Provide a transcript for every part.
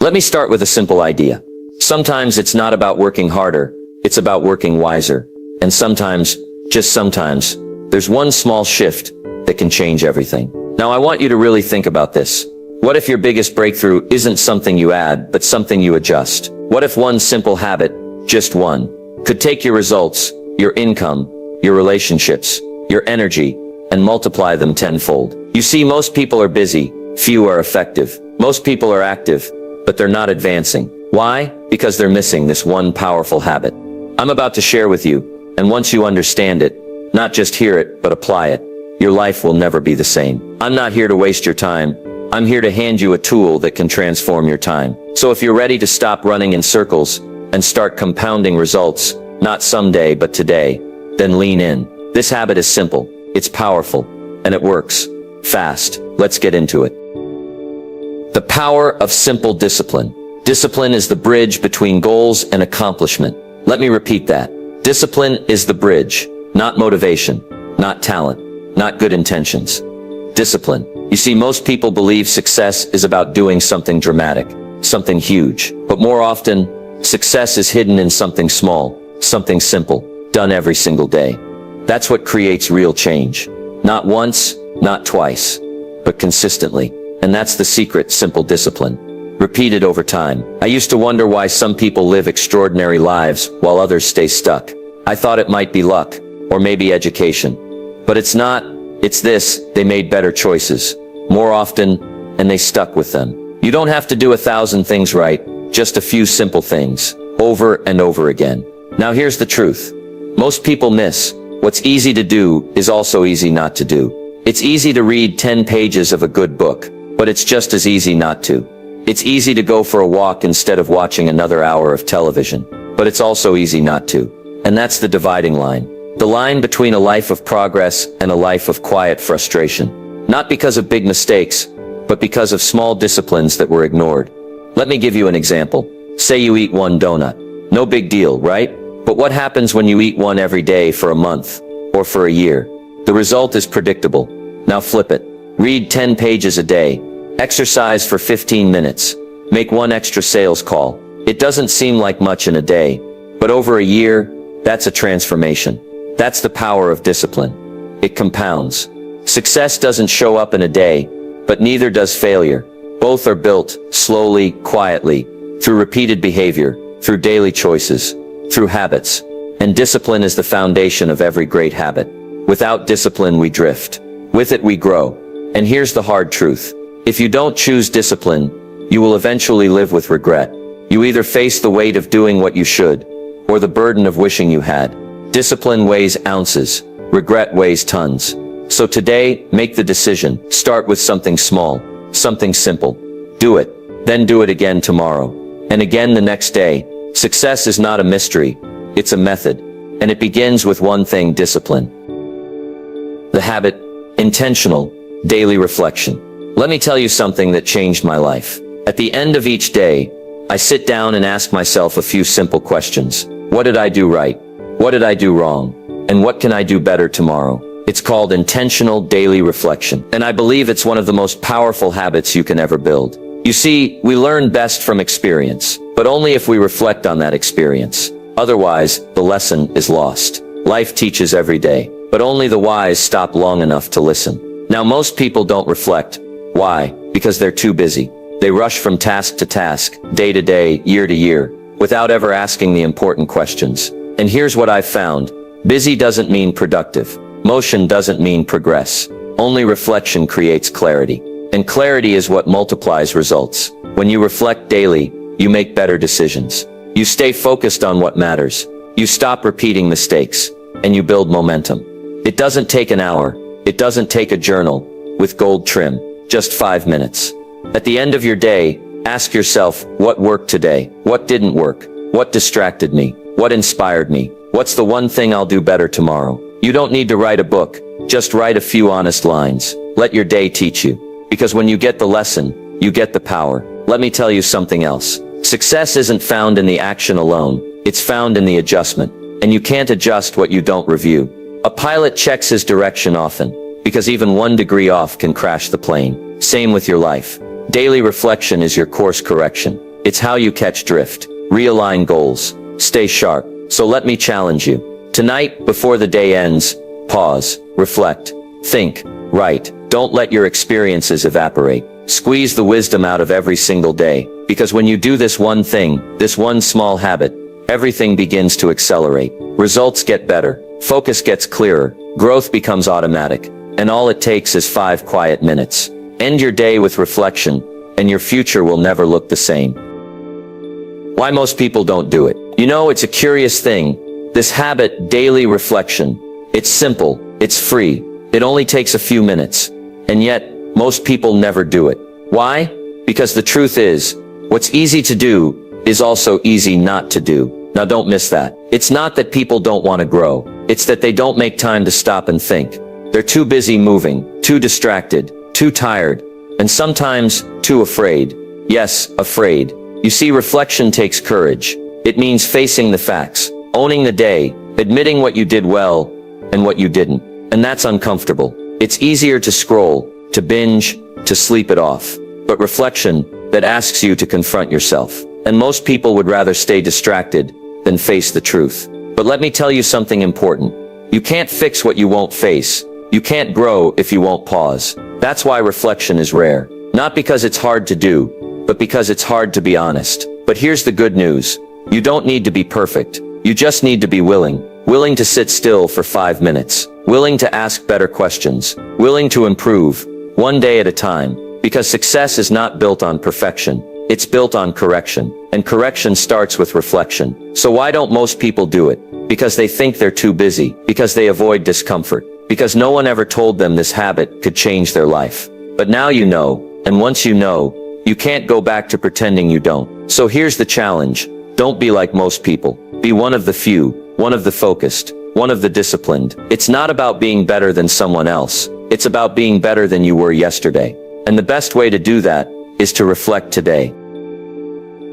Let me start with a simple idea. Sometimes it's not about working harder, it's about working wiser. And sometimes, just sometimes, there's one small shift that can change everything. Now I want you to really think about this. What if your biggest breakthrough isn't something you add, but something you adjust? What if one simple habit, just one, could take your results, your income, your relationships, your energy, and multiply them tenfold? You see, most people are busy, few are effective. Most people are active, but they're not advancing. Why? Because they're missing this one powerful habit I'm about to share with you, and once you understand it, not just hear it, but apply it, your life will never be the same. I'm not here to waste your time. I'm here to hand you a tool that can transform your time. So if you're ready to stop running in circles and start compounding results, not someday, but today, then lean in. This habit is simple, it's powerful, and it works fast. Let's get into it. The power of simple discipline. Discipline is the bridge between goals and accomplishment. Let me repeat that. Discipline is the bridge, not motivation, not talent, not good intentions. Discipline. You see, most people believe success is about doing something dramatic, something huge. But more often, success is hidden in something small, something simple, done every single day. That's what creates real change. Not once, not twice, but consistently. And that's the secret: simple discipline. Repeated over time. I used to wonder why some people live extraordinary lives while others stay stuck. I thought it might be luck, or maybe education. But it's not. It's this: they made better choices, more often, and they stuck with them. You don't have to do 1,000 things right, just a few simple things, over and over again. Now here's the truth. Most people miss. What's easy to do is also easy not to do. It's easy to read 10 pages of a good book, but it's just as easy not to. It's easy to go for a walk instead of watching another hour of television, but it's also easy not to. And that's the dividing line. The line between a life of progress and a life of quiet frustration. Not because of big mistakes, but because of small disciplines that were ignored. Let me give you an example. Say you eat one donut. No big deal, right? But what happens when you eat one every day for a month, or for a year? The result is predictable. Now flip it. Read 10 pages a day. Exercise for 15 minutes. Make one extra sales call. It doesn't seem like much in a day, but over a year, that's a transformation. That's the power of discipline. It compounds. Success doesn't show up in a day, but neither does failure. Both are built slowly, quietly, through repeated behavior, through daily choices, through habits. And discipline is the foundation of every great habit. Without discipline, we drift. With it, we grow. And here's the hard truth. If you don't choose discipline, you will eventually live with regret. You either face the weight of doing what you should, or the burden of wishing you had. Discipline weighs ounces, regret weighs tons. So today, make the decision. Start with something small, something simple. Do it, then do it again tomorrow, and again the next day. Success is not a mystery, it's a method, and it begins with one thing: discipline. The habit: intentional, daily reflection. Let me tell you something that changed my life. At the end of each day, I sit down and ask myself a few simple questions. What did I do right? What did I do wrong? And what can I do better tomorrow? It's called intentional daily reflection, and I believe it's one of the most powerful habits you can ever build. You see, we learn best from experience, but only if we reflect on that experience. Otherwise, the lesson is lost. Life teaches every day, but only the wise stop long enough to listen. Now, most people don't reflect. Why? Because they're too busy. They rush from task to task, day to day, year to year, without ever asking the important questions. And here's what I've found. Busy doesn't mean productive. Motion doesn't mean progress. Only reflection creates clarity. And clarity is what multiplies results. When you reflect daily, you make better decisions. You stay focused on what matters. You stop repeating mistakes, and you build momentum. It doesn't take an hour. It doesn't take a journal with gold trim. Just 5 minutes. At the end of your day, ask yourself, what worked today? What didn't work? What distracted me? What inspired me? What's the one thing I'll do better tomorrow? You don't need to write a book. Just write a few honest lines. Let your day teach you. Because when you get the lesson, you get the power. Let me tell you something else. Success isn't found in the action alone. It's found in the adjustment. And you can't adjust what you don't review. A pilot checks his direction often, because even 1 degree off can crash the plane. Same with your life. Daily reflection is your course correction. it's how you catch drift. Realign goals. Stay sharp. So let me challenge you. Tonight, before the day ends, pause, reflect, think, write. Don't let your experiences evaporate. Squeeze the wisdom out of every single day. Because when you do this one thing, this one small habit, everything begins to accelerate. Results get better. Focus gets clearer. Growth becomes automatic. And all it takes is 5 quiet minutes. End your day with reflection, and your future will never look the same. Why most people don't do it? You know, it's a curious thing. This habit, daily reflection, it's simple, it's free, it only takes a few minutes. And yet, most people never do it. Why? Because the truth is, what's easy to do is also easy not to do. Now don't miss that. It's not that people don't want to grow. It's that they don't make time to stop and think. They're too busy moving, too distracted, too tired, and sometimes too afraid. Yes, afraid. You see, reflection takes courage. It means facing the facts, owning the day, admitting what you did well and what you didn't. And that's uncomfortable. It's easier to scroll, to binge, to sleep it off. But reflection, that asks you to confront yourself. And most people would rather stay distracted than face the truth. But let me tell you something important. You can't fix what you won't face. You can't grow if you won't pause. That's why reflection is rare. Not because it's hard to do, but because it's hard to be honest. But here's the good news. You don't need to be perfect. You just need to be willing. Willing to sit still for 5 minutes. Willing to ask better questions. Willing to improve, one day at a time. Because success is not built on perfection. It's built on correction. And correction starts with reflection. So why don't most people do it? Because they think they're too busy. Because they avoid discomfort. Because no one ever told them this habit could change their life. But now you know, and once you know, you can't go back to pretending you don't. So here's the challenge. Don't be like most people. Be one of the few, one of the focused, one of the disciplined. It's not about being better than someone else. It's about being better than you were yesterday. And the best way to do that is to reflect today.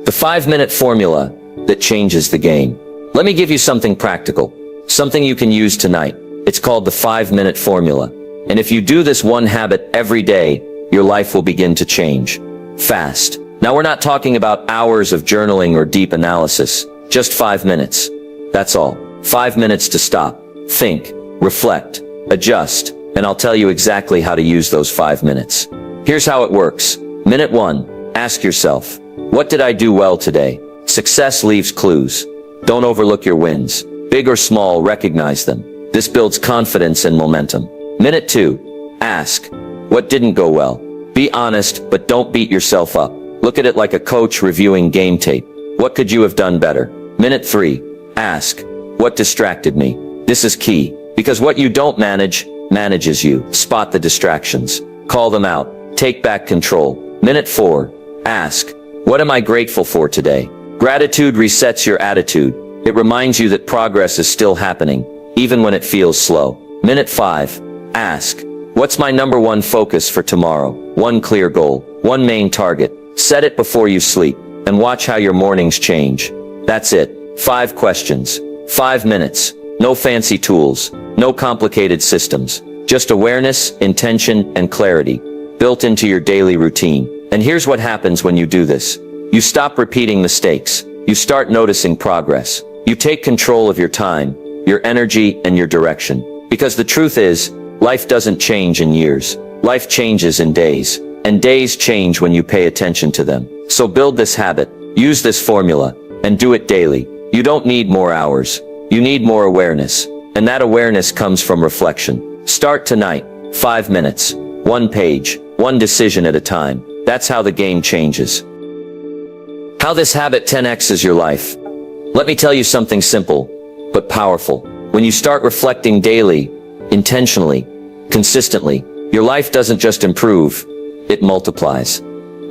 The 5-minute formula that changes the game. Let me give you something practical. Something you can use tonight. It's called the 5-minute formula. And if you do this one habit every day, your life will begin to change. Fast. Now we're not talking about hours of journaling or deep analysis. Just 5 minutes. That's all. 5 minutes to stop, think, reflect, adjust, and I'll tell you exactly how to use those 5 minutes. Here's how it works. Minute 1. Ask yourself, what did I do well today? Success leaves clues. Don't overlook your wins. Big or small, recognize them. This builds confidence and momentum. Minute 2. Ask, what didn't go well? Be honest, but don't beat yourself up. Look at it like a coach reviewing game tape. What could you have done better? Minute 3. Ask, what distracted me? This is key, because what you don't manage, manages you. Spot the distractions. Call them out. Take back control. Minute 4. Ask, what am I grateful for today? Gratitude resets your attitude. It reminds you that progress is still happening, even when it feels slow. Minute 5. Ask, what's my number 1 focus for tomorrow? One clear goal, one main target. Set it before you sleep, and watch how your mornings change. That's it. 5 questions. 5 minutes. No fancy tools. No complicated systems. Just awareness, intention, and clarity, built into your daily routine. And here's what happens when you do this. You stop repeating mistakes. You start noticing progress. You take control of your time, your energy, and your direction. Because the truth is, life doesn't change in years. Life changes in days. And days change when you pay attention to them. So build this habit, use this formula, and do it daily. You don't need more hours. You need more awareness. And that awareness comes from reflection. Start tonight. 5 minutes. 1 page. 1 decision at a time. That's how the game changes. How this habit 10x's your life. Let me tell you something simple, but powerful. When you start reflecting daily, intentionally, consistently, your life doesn't just improve, it multiplies.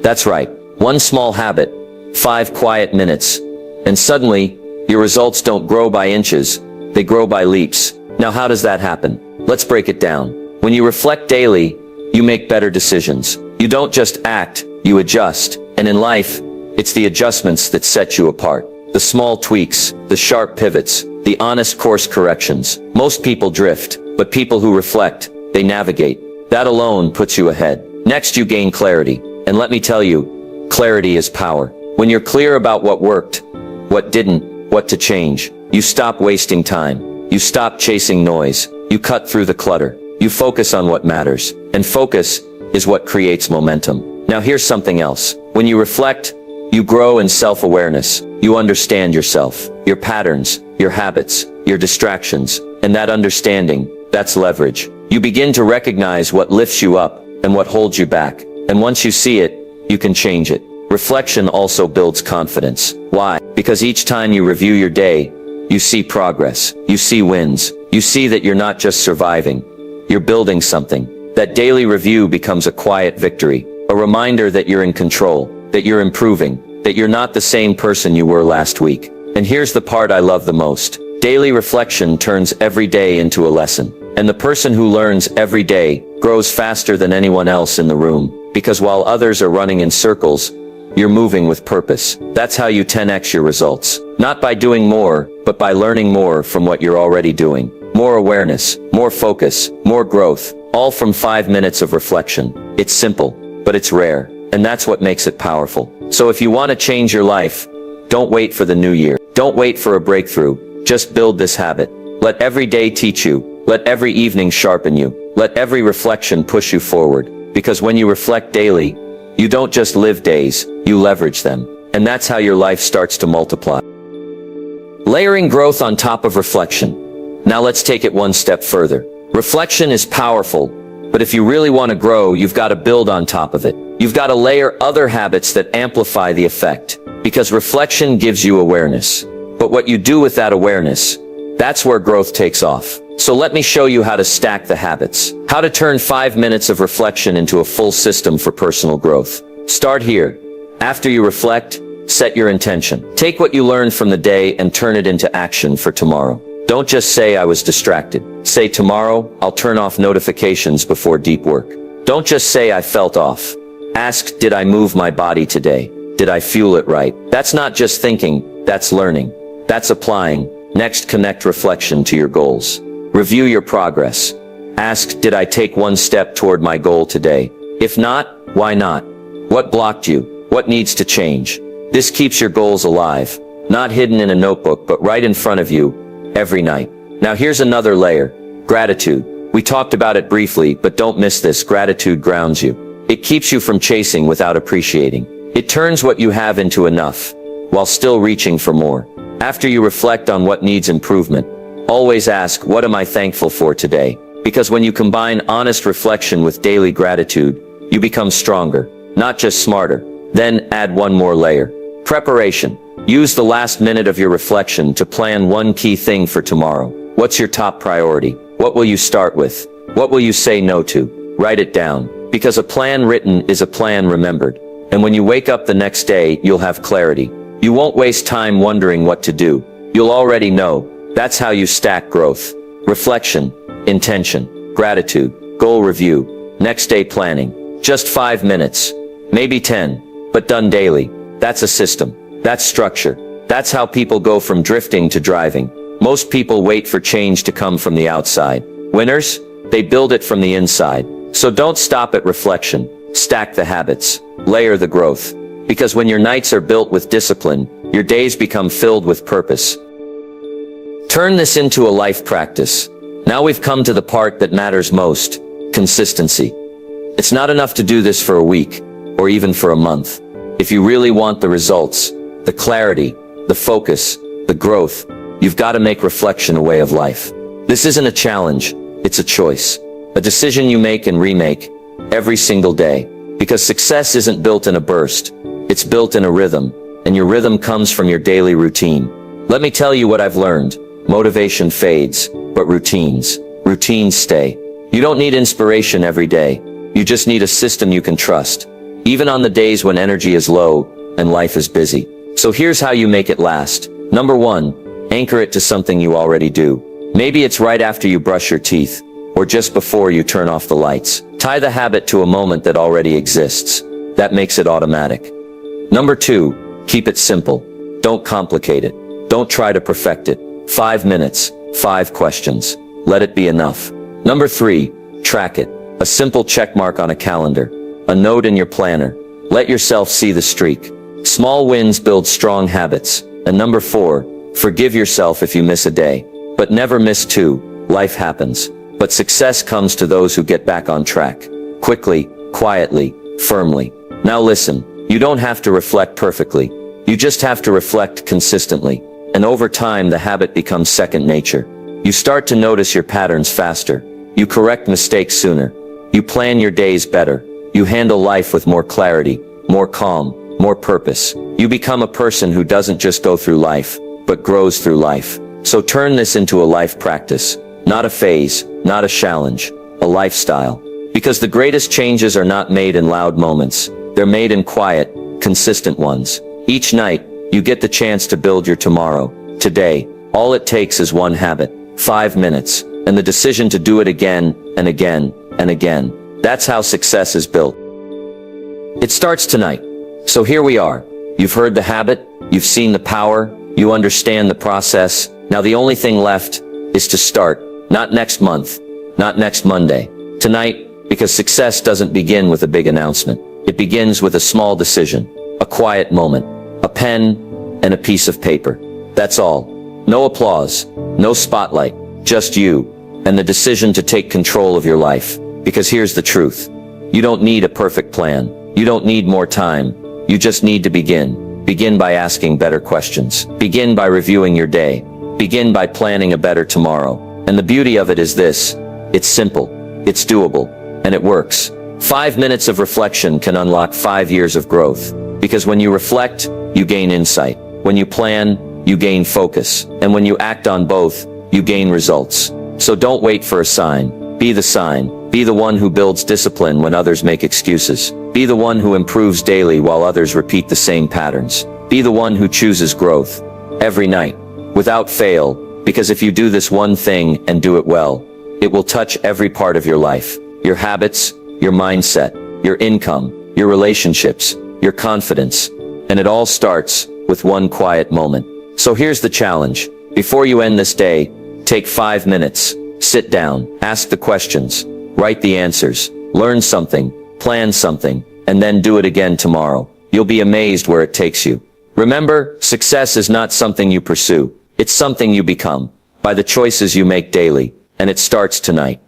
That's right. 1 small habit, 5 quiet minutes, and suddenly, your results don't grow by inches, they grow by leaps. Now how does that happen? Let's break it down. When you reflect daily, you make better decisions. You don't just act, you adjust. And in life, it's the adjustments that set you apart. The small tweaks, the sharp pivots, the honest course corrections. Most people drift, but people who reflect, they navigate. That alone puts you ahead. Next, you gain clarity. And let me tell you, clarity is power. When you're clear about what worked, what didn't, what to change, you stop wasting time. You stop chasing noise. You cut through the clutter. You focus on what matters. And focus is what creates momentum. Now here's something else. When you reflect, you grow in self-awareness. You understand yourself, your patterns, your habits, your distractions, and that understanding, that's leverage. You begin to recognize what lifts you up and what holds you back. And once you see it, you can change it. Reflection also builds confidence. Why? Because each time you review your day, you see progress. You see wins. You see that you're not just surviving. You're building something. That daily review becomes a quiet victory, a reminder that you're in control, that you're improving, that you're not the same person you were last week. And here's the part I love the most. Daily reflection turns every day into a lesson. And the person who learns every day grows faster than anyone else in the room. Because while others are running in circles, you're moving with purpose. That's how you 10x your results. Not by doing more, but by learning more from what you're already doing. More awareness, more focus, more growth, all from 5 minutes of reflection. It's simple, but it's rare. And that's what makes it powerful. So if you want to change your life, don't wait for the new year. Don't wait for a breakthrough. Just build this habit. Let every day teach you. Let every evening sharpen you. Let every reflection push you forward. Because when you reflect daily, you don't just live days, you leverage them. And that's how your life starts to multiply. Layering growth on top of reflection. Now let's take it one step further. Reflection is powerful, but if you really want to grow, you've got to build on top of it. You've got to layer other habits that amplify the effect. Because reflection gives you awareness. But what you do with that awareness, that's where growth takes off. So let me show you how to stack the habits. How to turn 5 minutes of reflection into a full system for personal growth. Start here. After you reflect, set your intention. Take what you learned from the day and turn it into action for tomorrow. Don't just say I was distracted. Say tomorrow, I'll turn off notifications before deep work. Don't just say I felt off. Ask, did I move my body today? Did I fuel it right? That's not just thinking, that's learning. That's applying. Next, connect reflection to your goals. Review your progress. Ask, did I take one step toward my goal today? If not, why not? What blocked you? What needs to change? This keeps your goals alive, not hidden in a notebook, but right in front of you, every night. Now here's another layer. Gratitude. We talked about it briefly, but don't miss this. Gratitude grounds you. It keeps you from chasing without appreciating. It turns what you have into enough, while still reaching for more. After you reflect on what needs improvement, always ask, what am I thankful for today? Because when you combine honest reflection with daily gratitude, you become stronger, not just smarter. Then add one more layer. Preparation. Use the last minute of your reflection to plan one key thing for tomorrow. What's your top priority? What will you start with? What will you say no to? Write it down. Because a plan written is a plan remembered. And when you wake up the next day, you'll have clarity. You won't waste time wondering what to do. You'll already know. That's how you stack growth. Reflection, intention, gratitude, goal review, next day planning. Just 5 minutes, maybe 10, but done daily. That's a system. That's structure. That's how people go from drifting to driving. Most people wait for change to come from the outside. Winners, they build it from the inside. So don't stop at reflection. Stack the habits. Layer the growth. Because when your nights are built with discipline, your days become filled with purpose. Turn this into a life practice. Now we've come to the part that matters most, consistency. It's not enough to do this for a week, or even for a month. If you really want the results, the clarity, the focus, the growth, you've got to make reflection a way of life. This isn't a challenge, it's a choice. A decision you make and remake, every single day. Because success isn't built in a burst, it's built in a rhythm, and your rhythm comes from your daily routine. Let me tell you what I've learned. Motivation fades, but routines stay. You don't need inspiration every day. You just need a system you can trust, even on the days when energy is low and life is busy. So here's how you make it last. Number 1, anchor it to something you already do. Maybe it's right after you brush your teeth, or just before you turn off the lights. Tie the habit to a moment that already exists. That makes it automatic. Number 2, keep it simple. Don't complicate it. Don't try to perfect it. 5 minutes, 5 questions. Let it be enough. Number 3, track it. A simple check mark on a calendar. A note in your planner. Let yourself see the streak. Small wins build strong habits. And number 4, forgive yourself if you miss a day. But never miss 2. Life happens. But success comes to those who get back on track. Quickly, quietly, firmly. Now listen, you don't have to reflect perfectly. You just have to reflect consistently. And over time the habit becomes second nature. You start to notice your patterns faster. You correct mistakes sooner. You plan your days better. You handle life with more clarity, more calm, more purpose. You become a person who doesn't just go through life, but grows through life. So turn this into a life practice. Not a phase, not a challenge, a lifestyle. Because the greatest changes are not made in loud moments. They're made in quiet, consistent ones. Each night, you get the chance to build your tomorrow. Today, all it takes is one habit, 5 minutes, and the decision to do it again, and again, and again. That's how success is built. It starts tonight. So here we are. You've heard the habit, you've seen the power, you understand the process. Now the only thing left is to start. Not next month, not next Monday. Tonight, because success doesn't begin with a big announcement. It begins with a small decision, a quiet moment, a pen, and a piece of paper. That's all. No applause, no spotlight, just you, and the decision to take control of your life. Because here's the truth. You don't need a perfect plan. You don't need more time. You just need to begin. Begin by asking better questions. Begin by reviewing your day. Begin by planning a better tomorrow. And the beauty of it is this. It's simple. It's doable. And it works. 5 minutes of reflection can unlock 5 years of growth. Because when you reflect, you gain insight. When you plan, you gain focus. And when you act on both, you gain results. So don't wait for a sign. Be the sign. Be the one who builds discipline when others make excuses. Be the one who improves daily while others repeat the same patterns. Be the one who chooses growth. Every night. Without fail. Because if you do this one thing and do it well, it will touch every part of your life. Your habits, your mindset, your income, your relationships, your confidence. And it all starts with one quiet moment. So here's the challenge. Before you end this day, take 5 minutes. Sit down, ask the questions, write the answers, learn something, plan something, and then do it again tomorrow. You'll be amazed where it takes you. Remember, success is not something you pursue. It's something you become by the choices you make daily. And it starts tonight.